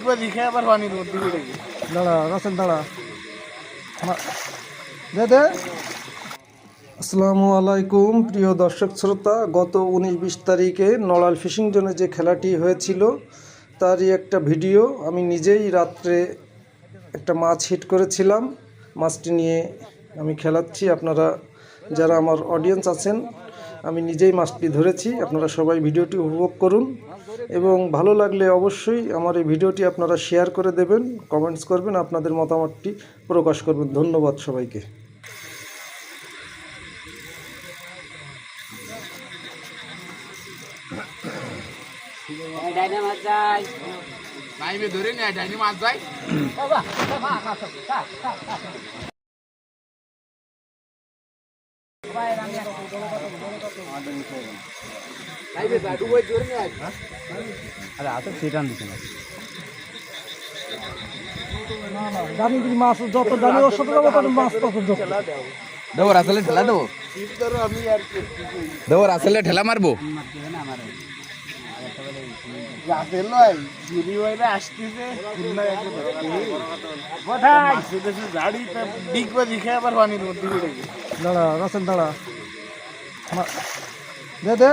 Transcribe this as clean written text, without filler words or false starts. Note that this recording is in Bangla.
বাজি খেয়ে আবার পানির মধ্যে পড়ে গেছে। দাঁড়া রাসেল দাঁড়া দে দে। আসসালামু আলাইকুম প্রিয় দর্শক শ্রোতা, গত 19-20 তারিখে নড়াইল ফিশিং জোনে যে খেলাটি হয়েছিল তারই একটা ভিডিও। আমি নিজেই রাত্রে একটা মাছ হিট করেছিলাম, মাছটি নিয়ে আমি খেলাচ্ছি। আপনারা যারা আমার অডিয়েন্স আছেন, আমি নিজেই মাছটি ধরেছি। আপনারা সবাই ভিডিওটি উপভোগ করুন এবং ভালো লাগলে অবশ্যই আমার এই ভিডিওটি আপনারা শেয়ার করে দেবেন, কমেন্টস করবেন, আপনাদের মতামতটি প্রকাশ করবেন। ধন্যবাদ সবাইকে। ডাইনে মাছ যায়, নাইবে ধরে নেয়, ডাইনে মাছ যায়। আরে হাতে সেটান দিতে না। দামি যদি মাছ যত দামি ওর সাথে যাবো তত মাছ তত যোগ। দেবো রাসেলে ঠেলা দেবো, দেবো রাসেলে ঠেলা মারবো। দাঁড়া রাসেল দাঁড়া দে দে।